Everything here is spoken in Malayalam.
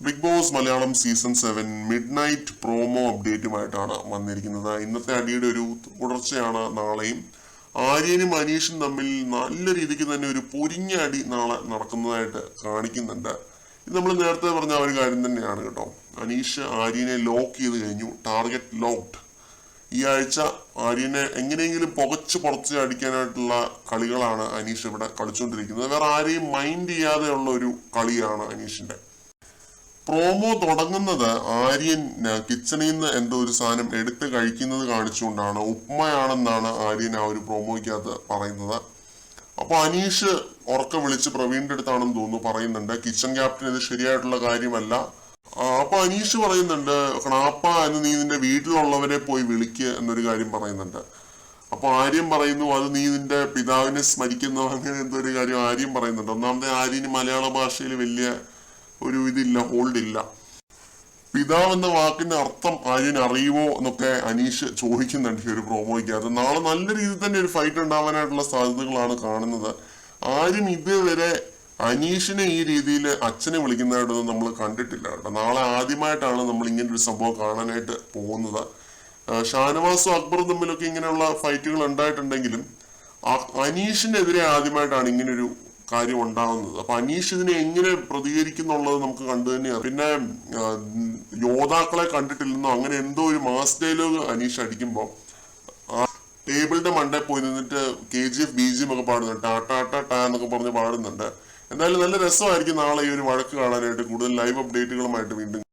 Big boss Malayalam season 7 midnight promo അപ്ഡേറ്റുമായിട്ടാണ് വന്നിരിക്കുന്നത്. ഇന്നത്തെ അടിയുടെ ഒരു തുടർച്ചയാണ് നാളെയും. ആര്യനും അനീഷും തമ്മിൽ നല്ല രീതിക്ക് തന്നെ ഒരു പൊരിഞ്ഞ അടി നാളെ നടക്കുന്നതായിട്ട് കാണിക്കുന്നുണ്ട്. ഇത് നമ്മൾ നേരത്തെ പറഞ്ഞ ഒരു കാര്യം തന്നെയാണ് കേട്ടോ. അനീഷ് ആര്യനെ ലോക്ക് ചെയ്ത് കഴിഞ്ഞു, ടാർഗറ്റ് ലോക്ക്ഡ്. ഈ ആഴ്ച ആര്യനെ എങ്ങനെയെങ്കിലും പുറത്ത് അടിക്കാനായിട്ടുള്ള കളികളാണ് അനീഷ് ഇവിടെ കളിച്ചുകൊണ്ടിരിക്കുന്നത്. വേറെ ആരെയും മൈൻഡ് ചെയ്യാതെയുള്ള ഒരു കളിയാണ് അനീഷിന്റെ. പ്രോമോ തുടങ്ങുന്നത് ആര്യൻ കിച്ചണിൽ നിന്ന് എന്തോ ഒരു സാധനം എടുത്ത് കഴിക്കുന്നത് കാണിച്ചുകൊണ്ടാണ്. ഉപ്മയാണെന്നാണ് ആര്യൻ ആ ഒരു പ്രോമോയ്ക്കകത്ത് പറയുന്നത്. അപ്പൊ അനീഷ് ഉറക്കെ വിളിച്ച് പ്രവീണിന്റെ അടുത്താണെന്ന് തോന്നുന്നു പറയുന്നുണ്ട്, കിച്ചൺ ക്യാപ്റ്റൻ ഇത് ശരിയായിട്ടുള്ള കാര്യമല്ല. അപ്പൊ അനീഷ് പറയുന്നുണ്ട്, ക്ണാപ്പ എന്ന് നീ നിന്റെ വീട്ടിലുള്ളവരെ പോയി വിളിക്ക് എന്നൊരു കാര്യം പറയുന്നുണ്ട്. അപ്പൊ ആര്യം പറയുന്നു, അത് നീ നിന്റെ പിതാവിനെ സ്മരിക്കുന്നു, അങ്ങനെ എന്തോ ഒരു കാര്യം ആര്യം പറയുന്നുണ്ട്. ഒന്നാമത്തെ ആര്യന് മലയാള ഭാഷയിൽ വലിയ ഒരു ഇതില്ല, ഹോൾഡ് ഇല്ല. പിതാവ് എന്ന വാക്കിന്റെ അർത്ഥം ആര്യൻ അറിയുമോ എന്നൊക്കെ അനീഷ് ചോദിക്കുന്നുണ്ട് ഈ ഒരു പ്രോമോയ്ക്കകത്ത്. നാളെ നല്ല രീതിയിൽ തന്നെ ഒരു ഫൈറ്റ് ഉണ്ടാവാനായിട്ടുള്ള സാധ്യതകളാണ് കാണുന്നത്. ആരും ഇതുവരെ അനീഷിനെ ഈ രീതിയിൽ അച്ഛനെ വിളിക്കുന്നതായിട്ടൊന്നും നമ്മൾ കണ്ടിട്ടില്ല കേട്ടോ. നാളെ ആദ്യമായിട്ടാണ് നമ്മൾ ഇങ്ങനെ ഒരു സംഭവം കാണാനായിട്ട് പോകുന്നത്. ഷാനവാസും അക്ബറും തമ്മിലൊക്കെ ഇങ്ങനെയുള്ള ഫൈറ്റുകൾ ഉണ്ടായിട്ടുണ്ടെങ്കിലും അനീഷിനെതിരെ ആദ്യമായിട്ടാണ് ഇങ്ങനൊരു കാര്യം ഉണ്ടാവുന്നത്. അപ്പൊ അനീഷ് ഇതിനെ എങ്ങനെ പ്രതികരിക്കുന്നുള്ളത് നമുക്ക് കണ്ടു തന്നെയാണ്. പിന്നെ യോദ്ധാക്കളെ കണ്ടിട്ടില്ലെന്നോ അങ്ങനെ എന്തോ ഒരു മാസ് ഡയലോഗ് അനീഷ് അടിക്കുമ്പോ ആ ടേബിളിന്റെ മണ്ടേ പോയി നിന്നിട്ട് KGF BGM ഒക്കെ പാടുന്നുണ്ട്, ടാ എന്നൊക്കെ പറഞ്ഞ് പാടുന്നുണ്ട്. എന്തായാലും നല്ല രസമായിരിക്കും നാളെ ഈ ഒരു വഴക്ക് കാണാനായിട്ട്. കൂടുതൽ ലൈവ് അപ്ഡേറ്റുകളുമായിട്ട് വീണ്ടും